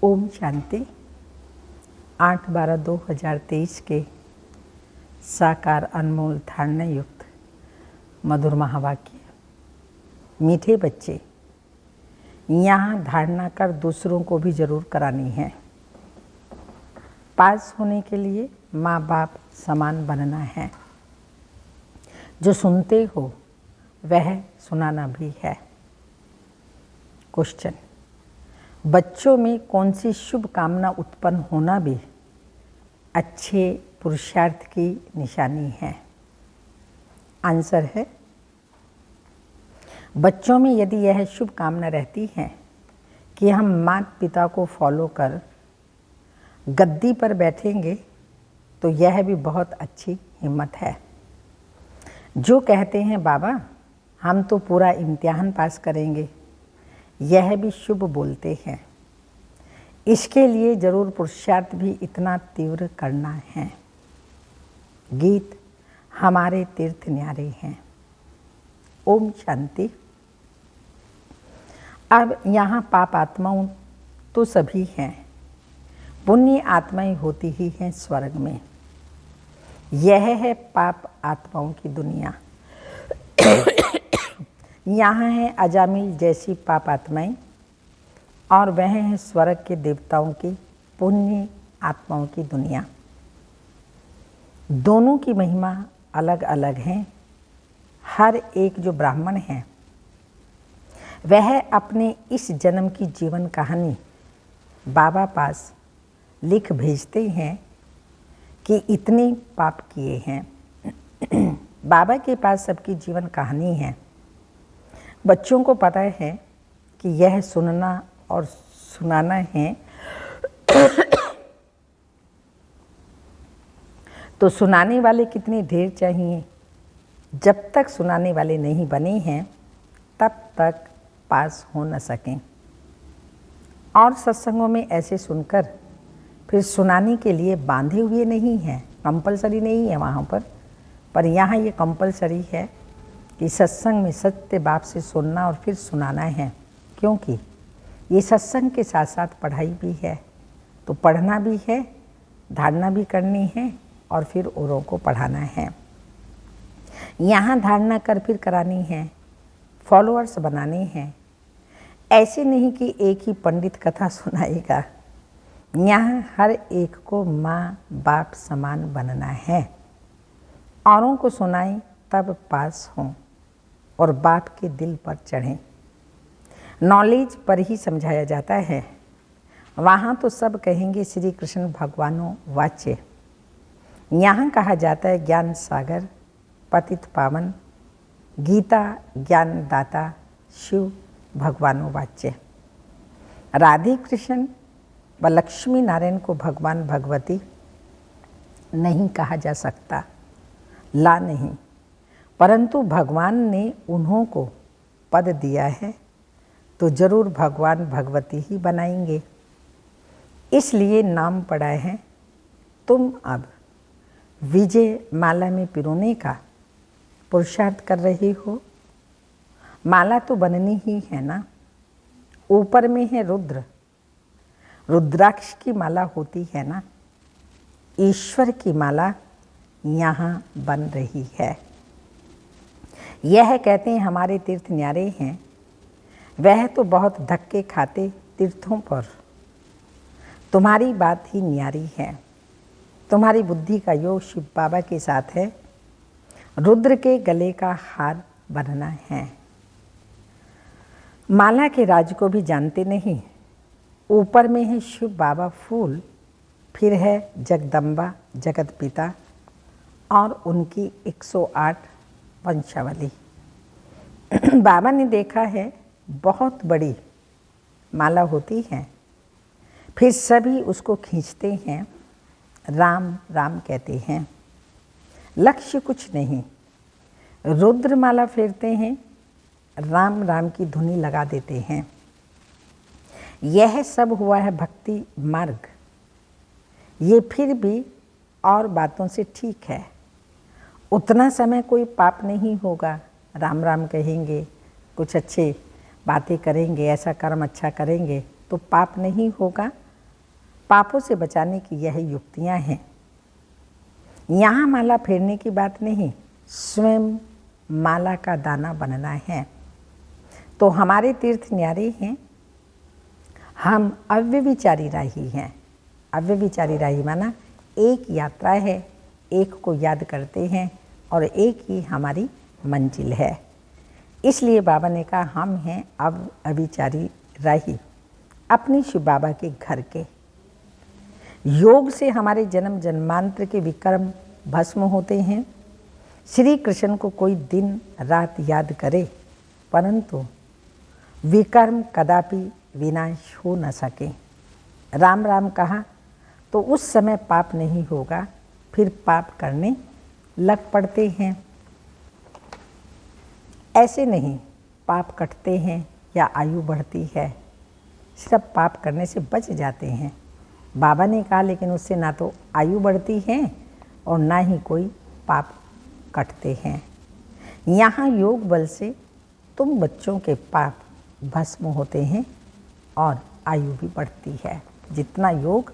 ओम शांति। 8/12/2023 के साकार अनमोल धारणा युक्त मधुर महावाक्य। मीठे बच्चे, यहाँ धारणा कर दूसरों को भी जरूर करानी है। पास होने के लिए माँ बाप समान बनना है। जो सुनते हो वह सुनाना भी है। क्वेश्चन: बच्चों में कौन सी शुभ कामना उत्पन्न होना भी अच्छे पुरुषार्थ की निशानी है? आंसर है, बच्चों में यदि यह शुभ कामना रहती है कि हम माता पिता को फॉलो कर गद्दी पर बैठेंगे, तो यह भी बहुत अच्छी हिम्मत है। जो कहते हैं बाबा हम तो पूरा इम्तिहान पास करेंगे, यह भी शुभ बोलते हैं। इसके लिए जरूर पुरुषार्थ भी इतना तीव्र करना है। गीत हमारे तीर्थ न्यारे हैं। ओम शांति। अब यहाँ पाप आत्माओं तो सभी हैं, पुण्य आत्माएं होती ही हैं स्वर्ग में। यह है पाप आत्माओं की दुनिया। यहाँ है अजामिल जैसी पाप आत्माएं और वह है स्वर्ग के देवताओं की पुण्य आत्माओं की दुनिया। दोनों की महिमा अलग अलग है। हर एक जो ब्राह्मण है वह अपने इस जन्म की जीवन कहानी बाबा पास लिख भेजते हैं कि इतने पाप किए हैं। बाबा के पास सबकी जीवन कहानी है। बच्चों को पता है कि यह सुनना और सुनाना है। तो सुनाने वाले कितने ढेर चाहिए। जब तक सुनाने वाले नहीं बने हैं तब तक पास हो न सकें। और सत्संगों में ऐसे सुनकर फिर सुनाने के लिए बांधे हुए नहीं हैं, कंपलसरी नहीं है वहाँ पर यहाँ ये कंपलसरी है कि सत्संग में सत्य बाप से सुनना और फिर सुनाना है। क्योंकि ये सत्संग के साथ साथ पढ़ाई भी है, तो पढ़ना भी है, धारणा भी करनी है और फिर औरों को पढ़ाना है। यहाँ धारणा कर फिर करानी है, फॉलोअर्स बनाने हैं। ऐसे नहीं कि एक ही पंडित कथा सुनाएगा। यहाँ हर एक को माँ बाप समान बनना है। औरों को सुनाएं तब पास हों और बाप के दिल पर चढ़ें। नॉलेज पर ही समझाया जाता है। वहाँ तो सब कहेंगे श्री कृष्ण भगवानों वाच्य। यहाँ कहा जाता है ज्ञान सागर पतित पावन, गीता ज्ञान दाता शिव भगवानों वाच्य। राधे कृष्ण व लक्ष्मी नारायण को भगवान भगवती नहीं कहा जा सकता, ला नहीं, परंतु भगवान ने उन्हों को पद दिया है तो जरूर भगवान भगवती ही बनाएंगे। इसलिए नाम पड़ा है। तुम अब विजय माला में पिरोने का पुरुषार्थ कर रहे हो। माला तो बननी ही है ना। ऊपर में है रुद्र, रुद्राक्ष की माला होती है ना। ईश्वर की माला यहाँ बन रही है। यह कहते हैं हमारे तीर्थ न्यारे हैं। वह तो बहुत धक्के खाते तीर्थों पर। तुम्हारी बात ही न्यारी है। तुम्हारी बुद्धि का योग शिव बाबा के साथ है। रुद्र के गले का हार बनना है। माला के राज को भी जानते नहीं। ऊपर में है शिव बाबा फूल, फिर है जगदम्बा जगत पिता और उनकी 108 वंशावली। बाबा ने देखा है बहुत बड़ी माला होती है, फिर सभी उसको खींचते हैं, राम राम कहते हैं। लक्ष्य कुछ नहीं। रुद्र माला फेरते हैं, राम राम की धुनी लगा देते हैं। यह सब हुआ है भक्ति मार्ग। ये फिर भी और बातों से ठीक है। उतना समय कोई पाप नहीं होगा। राम राम कहेंगे, कुछ अच्छे बातें करेंगे, ऐसा कर्म अच्छा करेंगे तो पाप नहीं होगा। पापों से बचाने की यह युक्तियां हैं। यहाँ माला फेरने की बात नहीं, स्वयं माला का दाना बनना है। तो हमारे तीर्थ न्यारे हैं, हम अव्यभिचारी राही हैं। अव्यभिचारी राही माना एक यात्रा है, एक को याद करते हैं और एक ही हमारी मंजिल है। इसलिए बाबा ने कहा हम हैं अब अभिचारी राही अपनी शिव बाबा के घर के। योग से हमारे जन्म जन्मांतर के विकर्म भस्म होते हैं। श्री कृष्ण को कोई दिन रात याद करे परंतु विकर्म कदापि विनाश हो न सके। राम राम कहा तो उस समय पाप नहीं होगा, फिर पाप करने लग पड़ते हैं। ऐसे नहीं पाप कटते हैं या आयु बढ़ती है, सिर्फ पाप करने से बच जाते हैं। बाबा ने कहा लेकिन उससे ना तो आयु बढ़ती है और ना ही कोई पाप कटते हैं। यहाँ योग बल से तुम बच्चों के पाप भस्म होते हैं और आयु भी बढ़ती है। जितना योग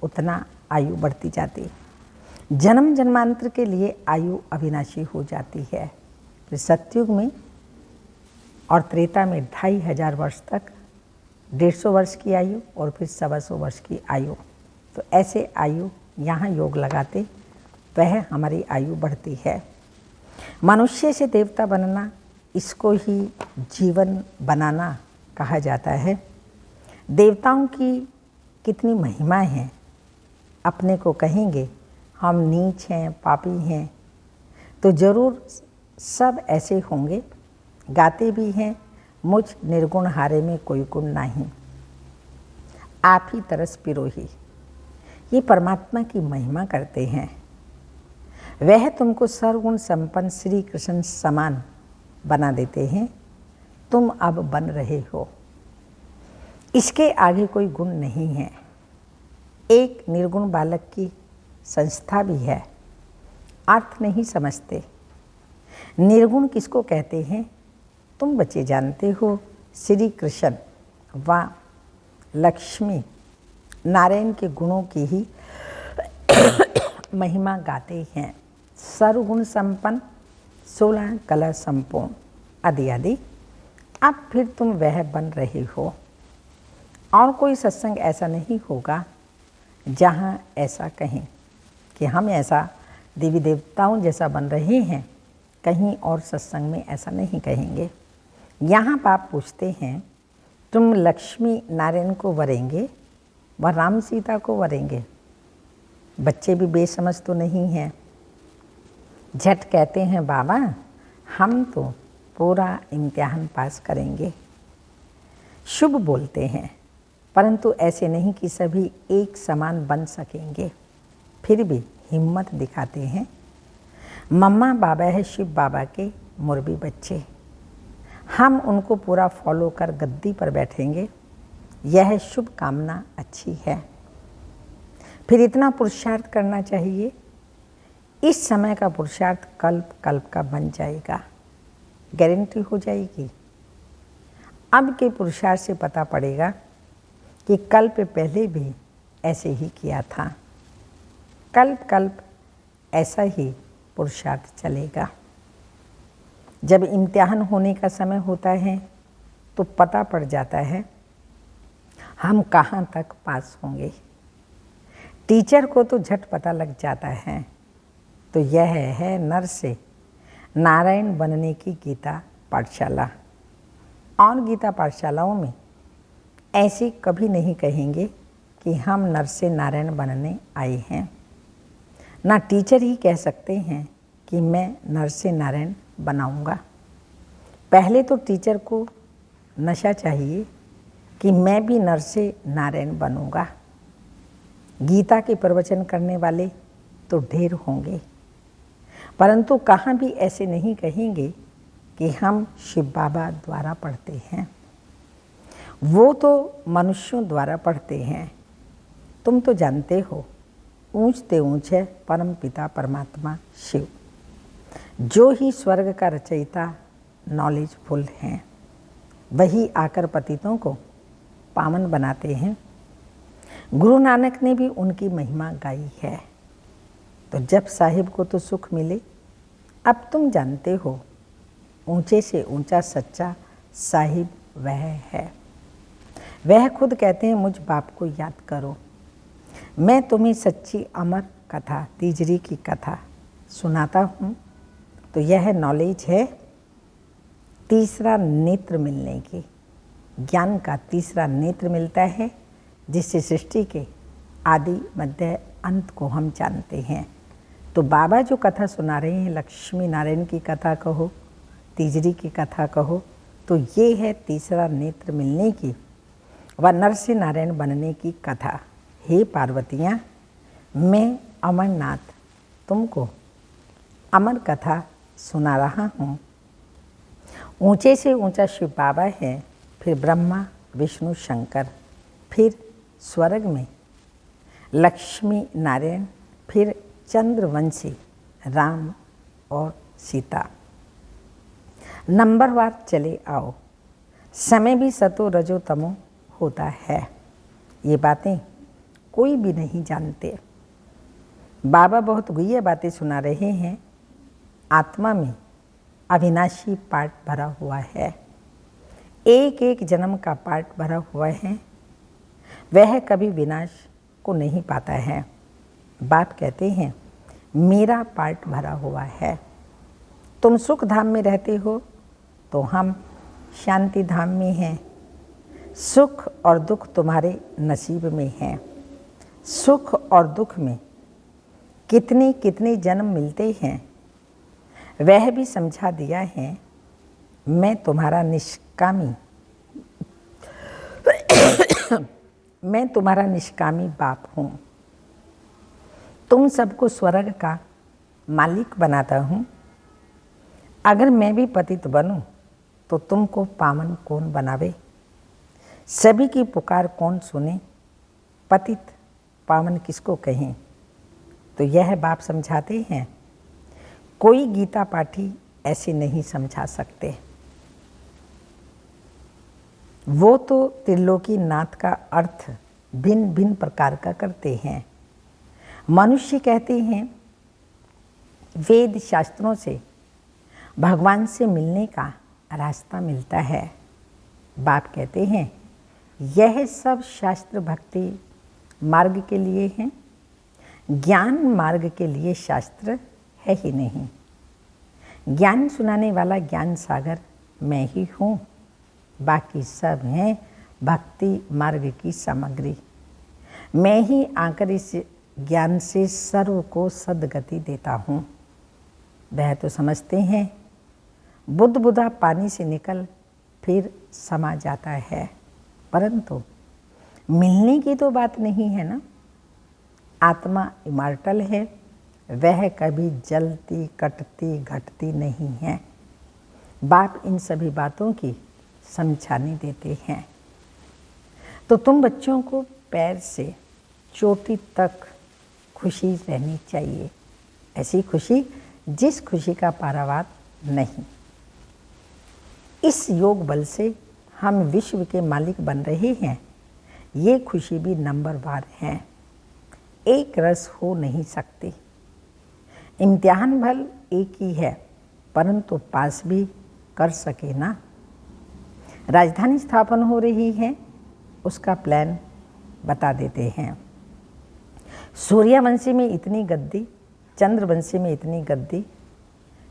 उतना आयु बढ़ती जाती। जन्म जन्मांतर के लिए आयु अविनाशी हो जाती है। फिर सतयुग में और त्रेता में 2500 वर्ष तक 150 वर्ष की आयु और फिर 125 वर्ष की आयु। तो ऐसे आयु यहाँ योग लगाते वह हमारी आयु बढ़ती है। मनुष्य से देवता बनना, इसको ही जीवन बनाना कहा जाता है। देवताओं की कितनी महिमा है। अपने को कहेंगे हम नीच हैं, पापी हैं, तो ज़रूर सब ऐसे होंगे। गाते भी हैं मुझ निर्गुण हारे में कोई गुण नहीं, आप ही तरस पिरोही। ये परमात्मा की महिमा करते हैं। वह तुमको सर्वगुण संपन्न श्री कृष्ण समान बना देते हैं। तुम अब बन रहे हो, इसके आगे कोई गुण नहीं है। एक निर्गुण बालक की संस्था भी है, अर्थ नहीं समझते। निर्गुण किसको कहते हैं तुम बच्चे जानते हो। श्री कृष्ण व लक्ष्मी नारायण के गुणों की ही महिमा गाते हैं। सर्वगुण संपन्न, 16 कला संपूर्ण आदि आदि। अब फिर तुम वह बन रहे हो। और कोई सत्संग ऐसा नहीं होगा जहाँ ऐसा कहें कि हम ऐसा देवी देवताओं जैसा बन रहे हैं। कहीं और सत्संग में ऐसा नहीं कहेंगे। यहाँ बाप पूछते हैं तुम लक्ष्मी नारायण को वरेंगे व राम सीता को वरेंगे। बच्चे भी बेसमझ तो नहीं हैं। झट कहते हैं बाबा हम तो पूरा इम्तिहान पास करेंगे। शुभ बोलते हैं परंतु ऐसे नहीं कि सभी एक समान बन सकेंगे। फिर भी हिम्मत दिखाते हैं। मम्मा बाबा है शिव बाबा के मुरबी बच्चे, हम उनको पूरा फॉलो कर गद्दी पर बैठेंगे। यह शुभ कामना अच्छी है। फिर इतना पुरुषार्थ करना चाहिए। इस समय का पुरुषार्थ कल्प कल्प का बन जाएगा, गारंटी हो जाएगी। अब के पुरुषार्थ से पता पड़ेगा कि कल्प पहले भी ऐसे ही किया था। कल्प कल्प ऐसा ही पुरुषार्थ चलेगा। जब इम्तिहान होने का समय होता है तो पता पड़ जाता है हम कहाँ तक पास होंगे। टीचर को तो झट पता लग जाता है। तो यह है नर से नारायण बनने की गीता पाठशाला। और गीता पाठशालाओं में ऐसे कभी नहीं कहेंगे कि हम नर से नारायण बनने आए हैं। ना टीचर ही कह सकते हैं कि मैं नर से नारायण बनाऊंगा। पहले तो टीचर को नशा चाहिए कि मैं भी नर से नारायण बनूंगा। गीता के प्रवचन करने वाले तो ढेर होंगे परंतु कहाँ भी ऐसे नहीं कहेंगे कि हम शिव बाबा द्वारा पढ़ते हैं। वो तो मनुष्यों द्वारा पढ़ते हैं। तुम तो जानते हो ऊंचते ऊंच है परम पिता परमात्मा शिव, जो ही स्वर्ग का रचयिता नॉलेजफुल हैं। वही आकर पतितों को पावन बनाते हैं। गुरु नानक ने भी उनकी महिमा गाई है। तो जब साहिब को तो सुख मिले, अब तुम जानते हो ऊंचे से ऊंचा सच्चा साहिब वह है। वह खुद कहते हैं मुझ बाप को याद करो। मैं तुम्हें सच्ची अमर कथा तीजरी की कथा सुनाता हूँ। तो यह नॉलेज है तीसरा नेत्र मिलने की, ज्ञान का तीसरा नेत्र मिलता है, जिससे सृष्टि के आदि मध्य अंत को हम जानते हैं। तो बाबा जो कथा सुना रहे हैं, लक्ष्मी नारायण की कथा कहो, तीजरी की कथा कहो, तो ये है तीसरा नेत्र मिलने की व नरसिंह नारायण बनने की कथा। हे पार्वतियाँ, मैं अमरनाथ तुमको अमर कथा सुना रहा हूँ। ऊंचे से ऊंचा शिव बाबा है, फिर ब्रह्मा विष्णु शंकर, फिर स्वर्ग में लक्ष्मी नारायण, फिर चंद्रवंशी राम और सीता। नंबरवार चले आओ। समय भी सतो रजो तमो होता है। ये बातें कोई भी नहीं जानते। बाबा बहुत गुह्य बातें सुना रहे हैं। आत्मा में अविनाशी पार्ट भरा हुआ है, एक एक जन्म का पार्ट भरा हुआ है, वह कभी विनाश को नहीं पाता है। बाप कहते हैं मेरा पार्ट भरा हुआ है। तुम सुख धाम में रहते हो तो हम शांति धाम में हैं। सुख और दुख तुम्हारे नसीब में है। सुख और दुख में कितने कितने जन्म मिलते हैं वह भी समझा दिया है। मैं तुम्हारा निष्कामी मैं तुम्हारा निष्कामी बाप हूँ। तुम सबको स्वर्ग का मालिक बनाता हूँ। अगर मैं भी पतित बनूं तो तुमको पावन कौन बनावे? सभी की पुकार कौन सुने? पतित पावन किसको कहें? तो यह बाप समझाते हैं। कोई गीता पाठी ऐसे नहीं समझा सकते। वो तो त्रिलोकी नाथ का अर्थ भिन्न भिन्न प्रकार का करते हैं। मनुष्य कहते हैं वेद शास्त्रों से भगवान से मिलने का रास्ता मिलता है। बाप कहते हैं यह सब शास्त्र भक्ति मार्ग के लिए हैं, ज्ञान मार्ग के लिए शास्त्र है ही नहीं। ज्ञान सुनाने वाला ज्ञान सागर मैं ही हूँ, बाकी सब हैं भक्ति मार्ग की सामग्री। मैं ही आकर इस ज्ञान से सर्व को सद्गति देता हूँ। वह तो समझते हैं बुद्ध बुधा पानी से निकल फिर समा जाता है, परंतु मिलने की तो बात नहीं है ना। आत्मा इमॉर्टल है, वह कभी जलती कटती घटती नहीं है। बाप इन सभी बातों की समझाने देते हैं। तो तुम बच्चों को पैर से चोटी तक खुशी रहनी चाहिए, ऐसी खुशी जिस खुशी का पारावार नहीं। इस योग बल से हम विश्व के मालिक बन रहे हैं। ये खुशी भी नंबरवार है, एक रस हो नहीं सकती। इम्तिहान भल एक ही है, परंतु पास भी कर सके ना। राजधानी स्थापन हो रही है, उसका प्लान बता देते हैं। सूर्यवंशी में इतनी गद्दी, चंद्रवंशी में इतनी गद्दी।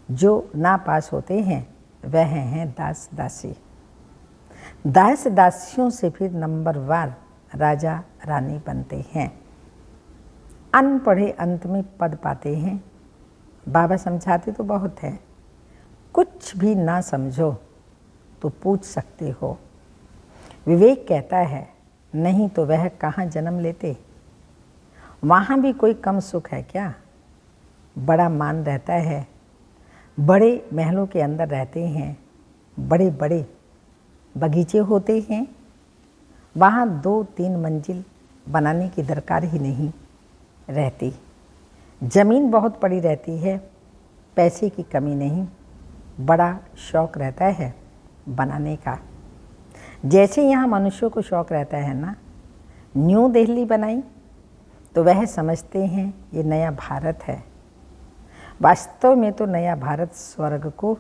जो ना पास होते हैं वह हैं दास दासी। दास दासियों से फिर नंबरवार राजा रानी बनते हैं। अनपढ़े अंत में पद पाते हैं। बाबा समझाते तो बहुत है, कुछ भी ना समझो तो पूछ सकते हो। विवेक कहता है नहीं तो वह कहाँ जन्म लेते। वहाँ भी कोई कम सुख है क्या? बड़ा मान रहता है, बड़े महलों के अंदर रहते हैं, बड़े बड़े बगीचे होते हैं। वहाँ 2-3 मंजिल बनाने की दरकार ही नहीं रहती। ज़मीन बहुत पड़ी रहती है, पैसे की कमी नहीं, बड़ा शौक़ रहता है बनाने का। जैसे यहाँ मनुष्यों को शौक रहता है ना, न्यू दिल्ली बनाई तो वह समझते हैं ये नया भारत है। वास्तव में तो नया भारत स्वर्ग को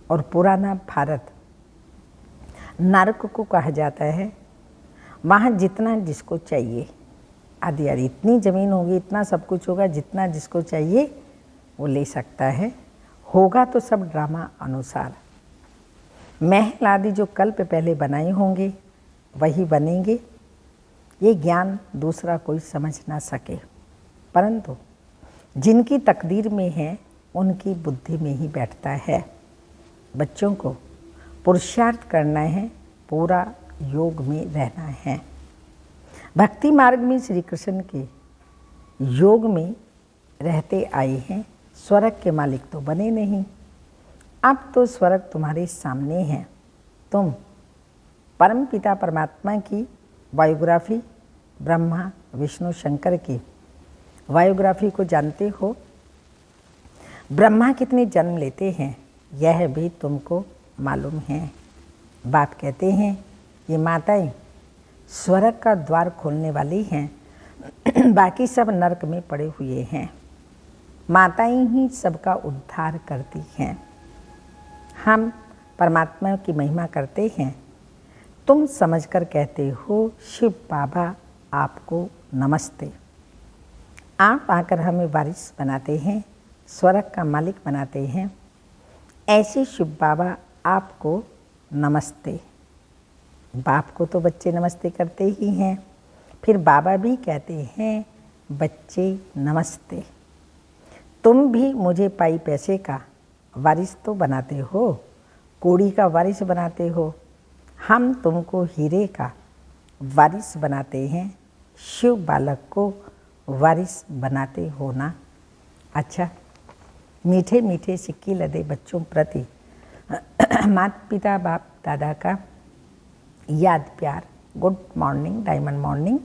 और पुराना भारत नरक को कहा जाता है। वहाँ जितना जिसको चाहिए, आदि यार इतनी ज़मीन होगी, इतना सब कुछ होगा, जितना जिसको चाहिए वो ले सकता है। होगा तो सब ड्रामा अनुसार। महल आदि जो कल्प पहले बनाए होंगे वही बनेंगे। ये ज्ञान दूसरा कोई समझ ना सके, परंतु जिनकी तकदीर में है उनकी बुद्धि में ही बैठता है। बच्चों को पुरुषार्थ करना है, पूरा योग में रहना है। भक्ति मार्ग में श्री कृष्ण के योग में रहते आए हैं। स्वर्ग के मालिक तो बने नहीं, अब तो स्वर्ग तुम्हारे सामने है। तुम परम पिता परमात्मा की बायोग्राफी, ब्रह्मा विष्णु शंकर की बायोग्राफी को जानते हो। ब्रह्मा कितने जन्म लेते हैं यह भी तुमको मालूम है। बाप कहते हैं ये माताएं स्वर्ग का द्वार खोलने वाली हैं, बाकी सब नरक में पड़े हुए हैं। माताएं ही सबका उद्धार करती हैं। हम परमात्मा की महिमा करते हैं। तुम समझकर कहते हो शिव बाबा आपको नमस्ते। आप आकर हमें वारिस बनाते हैं, स्वर्ग का मालिक बनाते हैं। ऐसे शिव बाबा आपको नमस्ते। बाप को तो बच्चे नमस्ते करते ही हैं, फिर बाबा भी कहते हैं बच्चे नमस्ते। तुम भी मुझे पाई पैसे का वारिस तो बनाते हो, कौड़ी का वारिस बनाते हो। हम तुमको हीरे का वारिस बनाते हैं, शिव बालक को वारिस बनाते हो ना। अच्छा, मीठे मीठे सिक्के लदे बच्चों प्रति माता पिता बाप दादा का याद प्यार। Good morning, diamond morning.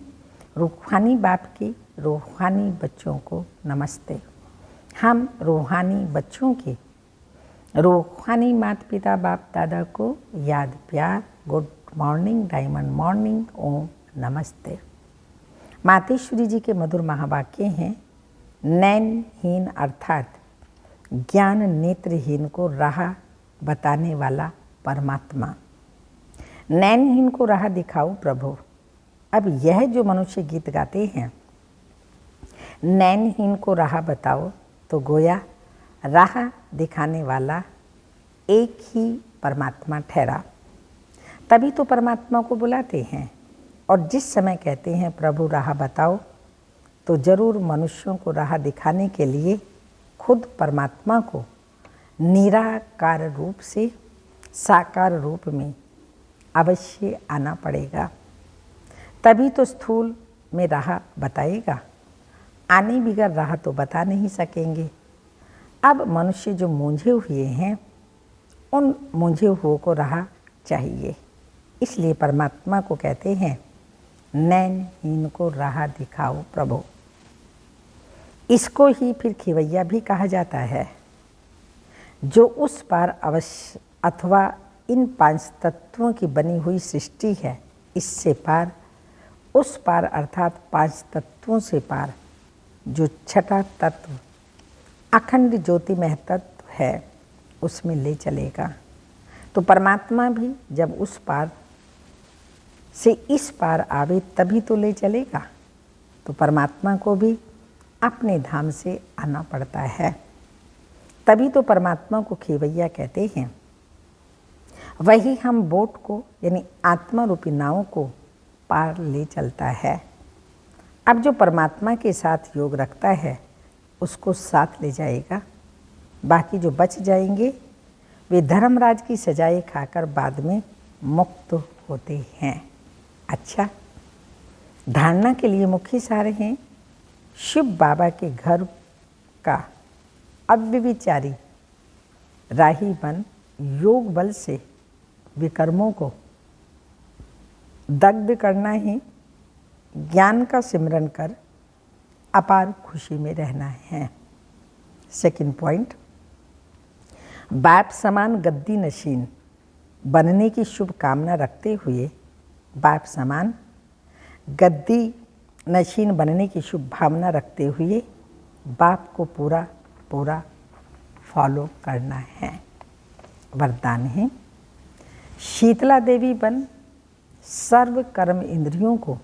रूहानी बाप की रूहानी बच्चों को नमस्ते। हम रूहानी बच्चों की रूहानी माता पिता बाप दादा को याद प्यार। गुड मॉर्निंग, डायमंड मॉर्निंग, ओम नमस्ते। मातेश्वरी जी के मधुर महावाक्य हैं, नैनहीन अर्थात ज्ञान नेत्रहीन को राह बताने वाला परमात्मा। नैनहीन को राह दिखाओ प्रभु। अब यह जो मनुष्य गीत गाते हैं, नैनहीन को राह बताओ, तो गोया राह दिखाने वाला एक ही परमात्मा ठहरा। तभी तो परमात्मा को बुलाते हैं, और जिस समय कहते हैं प्रभु राह बताओ, तो जरूर मनुष्यों को राह दिखाने के लिए खुद परमात्मा को निराकार रूप से साकार रूप में अवश्य आना पड़ेगा। तभी तो स्थूल में राह बताएगा। आने बिगड़ राह तो बता नहीं सकेंगे। अब मनुष्य जो मूंझे हुए हैं, उन मूंझे हुओं को राह चाहिए। इसलिए परमात्मा को कहते हैं नैनहीन को राह दिखाओ प्रभु। इसको ही फिर खिवैया भी कहा जाता है, जो उस पार अवश्य अथवा इन पांच तत्वों की बनी हुई सृष्टि है, इससे पार, उस पार अर्थात पांच तत्वों से पार जो छठा तत्व अखंड ज्योतिमय तत्व है, उसमें ले चलेगा। तो परमात्मा भी जब उस पार से इस पार आवे तभी तो ले चलेगा। तो परमात्मा को भी अपने धाम से आना पड़ता है। तभी तो परमात्मा को खेवैया कहते हैं। वही हम बोट को यानी आत्मा रूपी नाव को पार ले चलता है। अब जो परमात्मा के साथ योग रखता है उसको साथ ले जाएगा। बाकी जो बच जाएंगे वे धर्मराज की सजाएं खाकर बाद में मुक्त होते हैं। अच्छा, धारणा के लिए मुख्य सारे हैं शिव बाबा के घर का अव्यभिचारी राही बन योग बल से विकर्मों को दग्ध करना है। ज्ञान का सिमरन कर अपार खुशी में रहना है। सेकंड पॉइंट, बाप समान गद्दी नशीन बनने की शुभ कामना रखते हुए बाप समान गद्दी नशीन बनने की शुभ भावना रखते हुए बाप को पूरा पूरा फॉलो करना है। वरदान है, शीतला देवी बन सर्व कर्म इंद्रियों को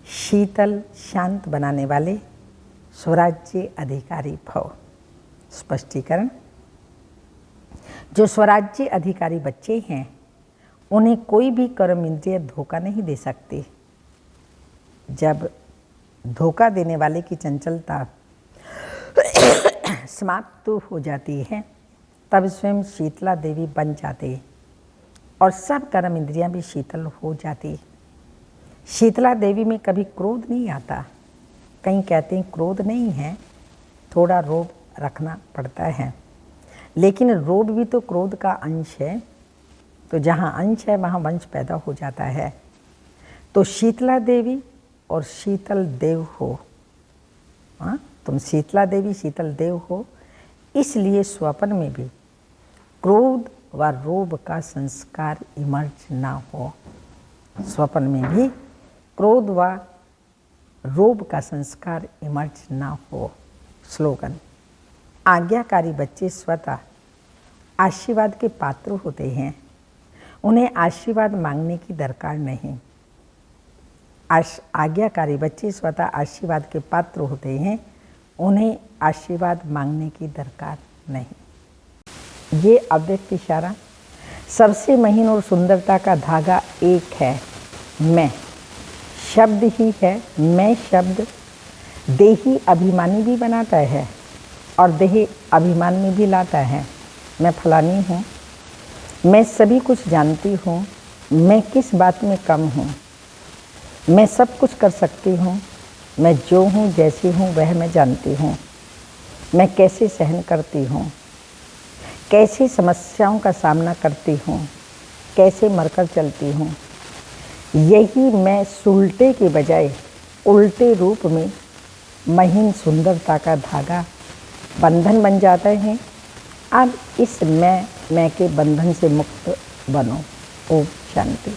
शीतल शांत बनाने वाले स्वराज्य अधिकारी भव। स्पष्टीकरण, जो स्वराज्य अधिकारी बच्चे हैं उन्हें कोई भी कर्म इंद्रिय धोखा नहीं दे सकते। जब धोखा देने वाले की चंचलता समाप्त हो जाती है तब स्वयं शीतला देवी बन जाते और सब कर्म इंद्रियां भी शीतल हो जाती। शीतला देवी में कभी क्रोध नहीं आता। कहीं कहते हैं क्रोध नहीं है, थोड़ा रोब रखना पड़ता है, लेकिन रोब भी तो क्रोध का अंश है। तो जहाँ अंश है वहाँ वंश पैदा हो जाता है। तो शीतला देवी और शीतल देव हो। हाँ, तुम शीतला देवी शीतल देव हो, इसलिए स्वप्न में भी क्रोध व रोब का संस्कार इमर्ज ना हो। स्वप्न में भी क्रोध व रोब का संस्कार इमर्ज ना हो। स्लोगन, आज्ञाकारी बच्चे स्वतः आशीर्वाद के पात्र होते हैं, उन्हें आशीर्वाद मांगने की दरकार नहीं। आज्ञाकारी बच्चे स्वतः आशीर्वाद के पात्र होते हैं, उन्हें आशीर्वाद मांगने की दरकार नहीं। ये अव्यक्त इशारा, सबसे महीन और सुंदरता का धागा एक है, मैं शब्द ही है। मैं शब्द देही अभिमानी भी बनाता है और देह अभिमान में भी लाता है। मैं फलानी हूँ, मैं सभी कुछ जानती हूँ, मैं किस बात में कम हूँ, मैं सब कुछ कर सकती हूँ, मैं जो हूँ जैसी हूँ वह मैं जानती हूँ, मैं कैसे सहन करती हूँ, कैसे समस्याओं का सामना करती हूँ, कैसे मरकर चलती हूँ। यही मैं सुलटे के बजाय उल्टे रूप में महीन सुंदरता का धागा बंधन बन जाता है। अब इस मैं के बंधन से मुक्त बनो। ओम शांति।